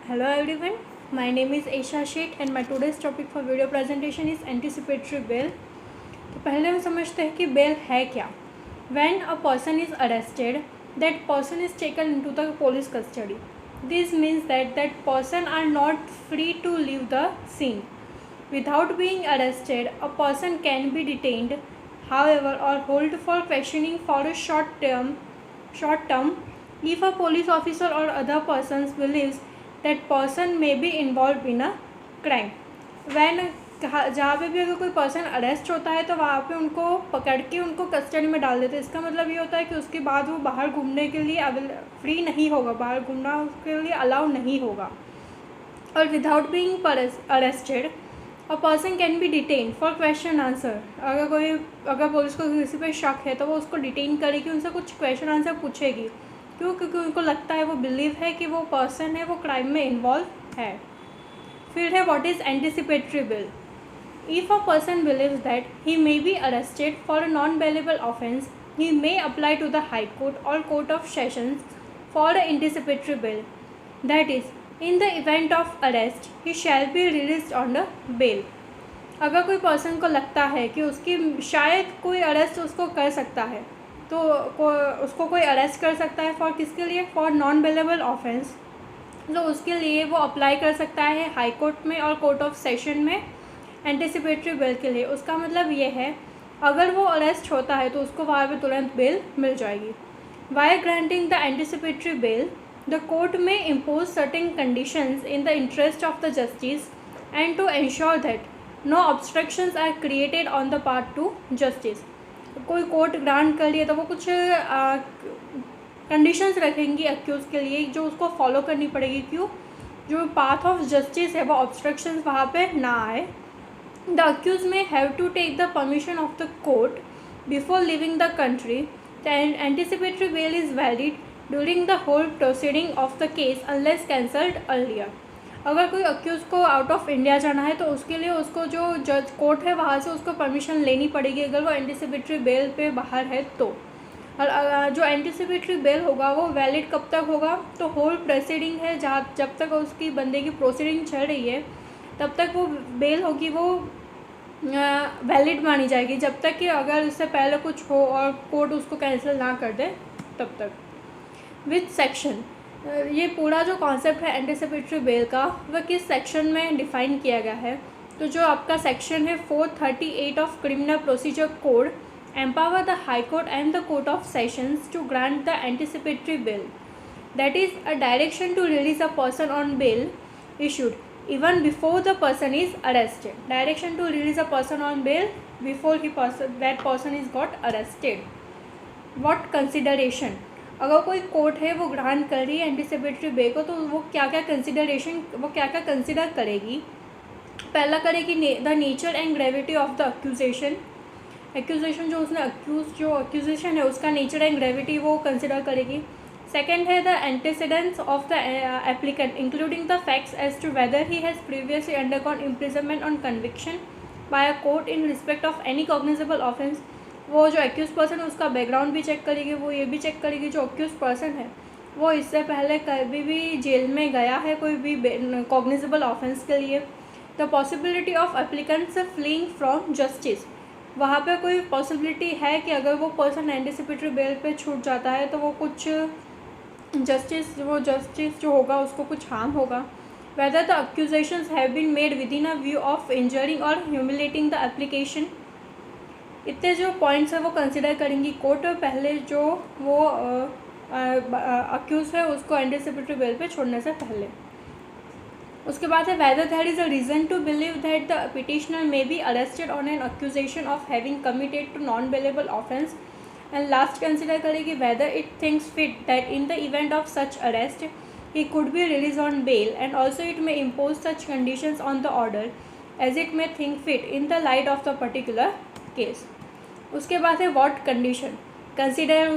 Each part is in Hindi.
Hello everyone, my name is Aisha Sheikh and my today's topic for video presentation is anticipatory bail. तो पहले हम समझते हैं कि बेल है क्या. When a person is arrested, that person is taken into the police custody. This means that that person are not free to leave the scene. Without being arrested, a person can be detained, however, or held for questioning for a short term, if a police officer or other persons believes that person may be involved in a crime. When जहाँ पे भी अगर कोई पर्सन अरेस्ट होता है तो वहाँ पे उनको पकड़ के उनको कस्टडी में डाल देते हैं. इसका मतलब ये होता है कि उसके बाद वो बाहर घूमने के लिए फ्री नहीं होगा, बाहर घूमना उसके लिए अलाउ नहीं होगा. और without being arrested a person can be detain for question answer. अगर पुलिस को किसी पे शक है तो वो उसको डिटेन करेगी, उनसे कुछ क्वेश्चन आंसर पूछेगी. क्यों? क्योंकि उनको लगता है, वो बिलीव है कि वो पर्सन है वो क्राइम में इन्वॉल्व है. फिर है what is anticipatory bail. If a person believes that he may be arrested for a non bailable offence, he may apply to the high court और court of sessions for anticipatory bail. That is, in the event of arrest he shall be released on the bail. अगर कोई पर्सन को लगता है कि उसकी शायद कोई अरेस्ट उसको कर सकता है, तो उसको कोई अरेस्ट कर सकता है फॉर किसके लिए? For non bailable offence. तो उसके लिए वो अप्लाई कर सकता है हाई कोर्ट में और कोर्ट ऑफ सेशन में एंटिसिपेटरी बेल के लिए. उसका मतलब ये है, अगर वो अरेस्ट होता है तो उसको वहाँ पे तुरंत बेल मिल जाएगी. While granting the anticipatory bail, the court may impose certain conditions in the interest of the justice and to ensure that no obstructions are created on the part to justice. कोई कोर्ट ग्रांट कर लिए तो वो कुछ कंडीशंस रखेंगी अक्यूज़ के लिए जो उसको फॉलो करनी पड़ेगी. क्यों? जो पाथ ऑफ जस्टिस है वो ऑब्स्ट्रक्शंस वहाँ पे ना आए. The accused may have to take the permission of the court before leaving the country. The anticipatory bail is valid during the whole proceeding of the case unless cancelled earlier. अगर कोई अक्यूज़ को आउट ऑफ इंडिया जाना है तो उसके लिए उसको जो जज कोर्ट है वहाँ से उसको परमिशन लेनी पड़ेगी अगर वो एंटिसिपेटरी बेल पे बाहर है तो. और जो एंटिसिपेटरी बेल होगा वो वैलिड कब तक होगा? तो होल प्रोसीडिंग है, जहाँ जब तक उसकी बंदे की प्रोसीडिंग चल रही है तब तक वो बेल होगी, वो वैलिड मानी जाएगी. जब तक कि अगर इससे पहले कुछ हो और कोर्ट उसको कैंसिल ना कर दे तब तक. विथ सेक्शन, ये पूरा जो कॉन्सेप्ट है एंटिसिपेटरी बेल का वह किस सेक्शन में डिफ़ाइन किया गया है? तो जो आपका सेक्शन है 438 of criminal procedure code empower the high court and the court of sessions to grant the anticipatory bail. That is a direction to release a person on bail issued even before the person is arrested. Direction to release a person on bail before that person is got arrested. What consideration, अगर कोई कोर्ट है वो ग्रांट कर रही है एंटिसिपेटरी बेल को तो वो क्या क्या कंसिडर करेगी? पहला करेगी the nature and gravity of the accusation जो उसने एक्यूजेशन है उसका नेचर एंड ग्रेविटी वो कंसिडर करेगी. सेकेंड है the antecedents of the applicant including the facts as to whether he has previously undergone imprisonment on conviction by a court in respect of any cognizable offence. वो जो एक्यूज पर्सन है उसका बैकग्राउंड भी चेक करेगी. वो ये भी चेक करेगी जो एक्यूज पर्सन है वो इससे पहले कभी भी जेल में गया है कोई भी कॉग्निजेबल ऑफेंस के लिए. The possibility of applicants fleeing from justice, वहाँ पे कोई पॉसिबिलिटी है कि अगर वो पर्सन एंटिसिपेटरी बेल पे छूट जाता है तो वो कुछ जस्टिस जो होगा उसको कुछ हार्म होगा. Whether the accusations have been made with in a view of injuring और ह्यूमिलेटिंग द एप्लीकेशन. इतने जो पॉइंट्स है वो कंसिडर करेंगी कोर्ट पहले जो वो अक्यूज़ है उसको एंटिसिपेटरी बेल पे छोड़ने से पहले. उसके बाद है whether there is a reason to believe that the petitioner may be arrested on an accusation of having committed to non bailable offence. And last consider करेगी whether it thinks fit that in the event of such arrest he could be release on bail and also it may impose such conditions on the order as it may think fit in the light of the particular case. उसके बाद है व्हाट कंडीशन कंसिडर.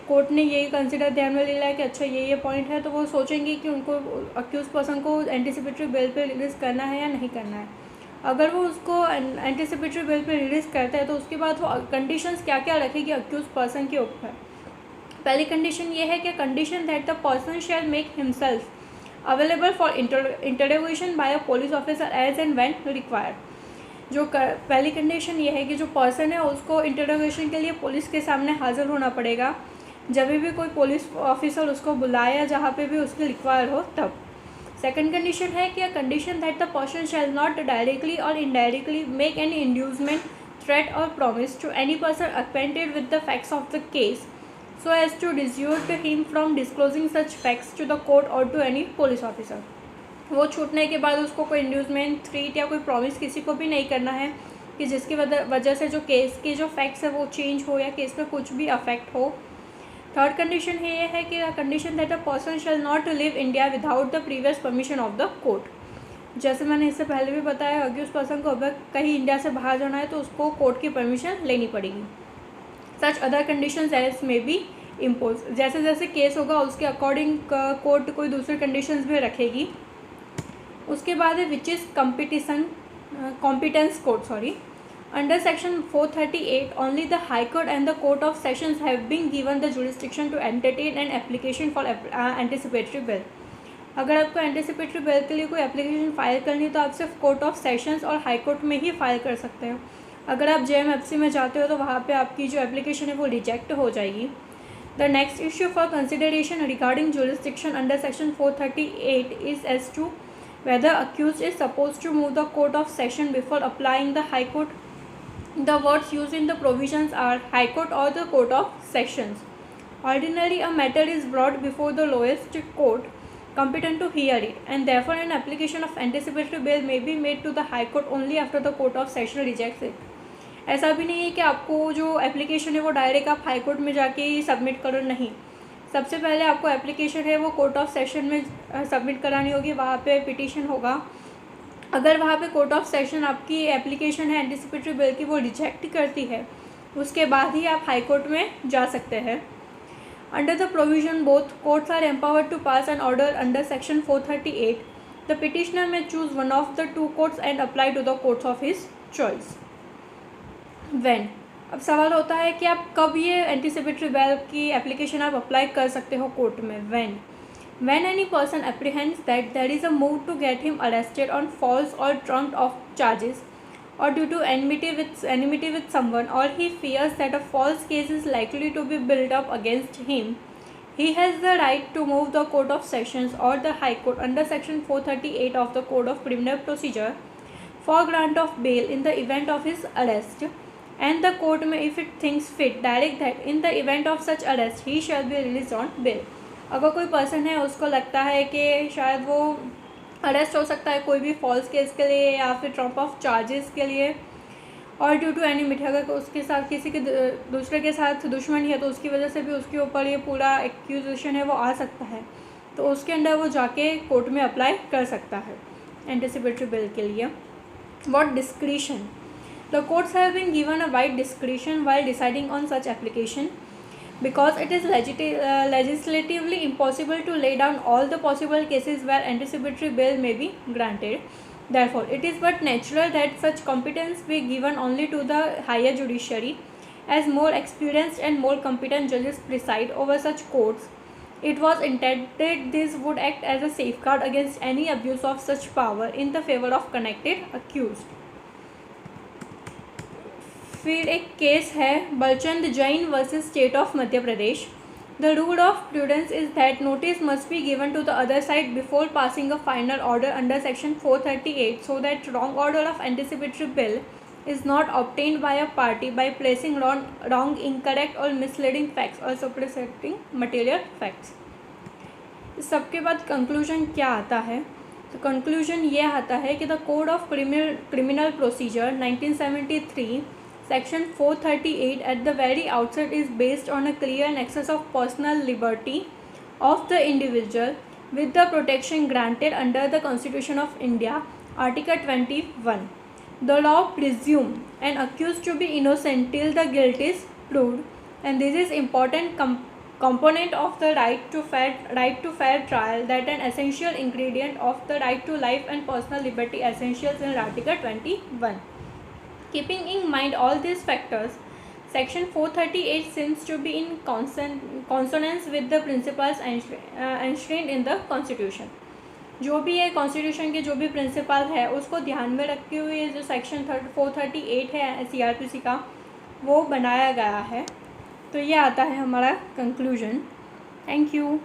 कोर्ट ने यही कंसिडर ध्यान में ले लिया कि अच्छा ये पॉइंट है तो वो सोचेंगे कि उनको अक्यूज पर्सन को एंटिसिपेटरी बेल पे रिलीज़ करना है या नहीं करना है. अगर वो उसको एंटिसिपेटरी बेल पे रिलीज़ करता है तो उसके बाद वो कंडीशंस क्या क्या रखेगी अक्यूज पर्सन के ऊपर. पहली कंडीशन ये है कि condition that the person shall make himself available for interrogation by a police officer as and when required. जो पहली कंडीशन ये है कि जो पर्सन है उसको इंटरोगेशन के लिए पुलिस के सामने हाजिर होना पड़ेगा जब भी कोई पुलिस ऑफिसर उसको बुलाए, जहाँ पे भी उसकी रिक्वायर हो तब। सेकंड कंडीशन है कि a condition that the person shall not directly और indirectly make any inducement, threat और promise to any person acquainted with the facts of the case so as to dissuade him from disclosing such facts to the court or to any police officer। वो छूटने के बाद उसको कोई इंड्यूसमेंट, थ्रेट या कोई प्रॉमिस किसी को भी नहीं करना है कि जिसकी वजह से जो केस के जो फैक्ट्स है वो चेंज हो या केस में कुछ भी अफेक्ट हो। थर्ड कंडीशन है ये है कि condition that a person shall not live India without the previous permission of the court. जैसे मैंने इससे पहले भी बताया कि उस पर्सन को अगर कहीं इंडिया से बाहर जाना है तो उसको कोर्ट की परमिशन लेनी पड़ेगी। Such other conditions as may be impose, जैसे जैसे केस होगा उसके अकॉर्डिंग कोर्ट कोई दूसरी कंडीशंस भी रखेगी। उसके बाद है which is competence court under section 438 only the high court and the court of sessions have been given the jurisdiction to entertain an application for anticipatory bail. अगर आपको एंटिसिपेटरी बेल के लिए कोई एप्लीकेशन फाइल करनी है तो आप सिर्फ कोर्ट ऑफ सेशंस और हाई कोर्ट में ही फाइल कर सकते हो। अगर आप JMFC में जाते हो तो वहाँ पे आपकी जो एप्लीकेशन है वो रिजेक्ट हो जाएगी। The next issue for consideration regarding jurisdiction under section 438 is as to whether accused is suppose to move the court of session before applying the high court. The words use in the provisions are high court और the court of sessions. Ordinary a matter is brought before the lowest court competent to hear it, and therefore an application of anticipatory bail may be made to the high court only after the court of session rejects it। ऐसा भी नहीं है कि आपको जो एप्लीकेशन है वो डायरेक्ट आप हाई कोर्ट में जाके ही सबमिट करो, नहीं। सबसे पहले आपको एप्लीकेशन है वो कोर्ट ऑफ सेशन में सबमिट करानी होगी, वहाँ पे पिटीशन होगा। अगर वहाँ पे कोर्ट ऑफ सेशन आपकी एप्लीकेशन है एंटिसिपेटरी बेल की वो रिजेक्ट करती है, उसके बाद ही आप हाई कोर्ट में जा सकते हैं। Under the provision, both courts are empowered to pass an order under section 438. The petitioner may choose one of the two courts and apply to the courts of his choice. When? अब सवाल होता है कि आप कब ये एंटिसिपेटरी बेल की एप्लीकेशन आप अप्लाई कर सकते हो कोर्ट में। When any person apprehends that there is a move to get him arrested on false or trumped off charges, or due to enmity with someone, or he fears that a false case is likely to be built up against him, he has the right to move the court of sessions or the high court under section 438 of the code of criminal procedure for grant of bail in the event of his arrest, and the court may, if it thinks fit, direct that in the event of such arrest he shall be released on bail। अगर कोई पर्सन है उसको लगता है कि शायद वो अरेस्ट हो सकता है कोई भी फॉल्स केस के लिए या फिर ट्रम्प ऑफ चार्जेस के लिए, और ड्यू टू एनिमिटी, अगर उसके साथ किसी के दूसरे के साथ दुश्मनी है तो उसकी वजह से भी उसके ऊपर ये पूरा एक्यूजेशन है वो आ सकता है, तो उसके अंडर वो जाके कोर्ट में अप्लाई कर सकता है एंटिसिपेटरी बेल के लिए। What discretion? The courts have been given a wide discretion while deciding on such application because it is legislatively impossible to lay down all the possible cases where anticipatory bail may be granted. Therefore, it is but natural that such competence be given only to the higher judiciary, as more experienced and more competent judges preside over such courts. It was intended this would act as a safeguard against any abuse of such power in the favor of connected accused. फिर एक केस है Balchand Jain versus state of Madhya Pradesh. The rule of prudence is that notice must be given to the other side before passing a final order under section 438 so that wrong order of anticipatory bail is not obtained by a party by placing wrong, incorrect और मिसलीडिंग फैक्ट्स और सुप्रेसिंग मटेरियल फैक्ट्स। इस सबके बाद कंक्लूजन क्या आता है? तो कंक्लूजन ये आता है कि the code of criminal procedure 1973 Section 438 at the very outset is based on a clear nexus of personal liberty of the individual with the protection granted under the Constitution of India, Article 21. The law presumes an accused to be innocent till the guilt is proved, and this is important component of the right to fair trial, that an essential ingredient of the right to life and personal liberty essentials in Article 21. Keeping in mind all these factors, Section 438 seems to be in consonance with the principles enshrined in the Constitution. जो भी है कॉन्स्टिट्यूशन के जो भी प्रिंसिपल है उसको ध्यान में रखते हुए जो सेक्शन 438 है CRPC का वो बनाया गया है। तो ये आता है हमारा कंक्लूजन। Thank you.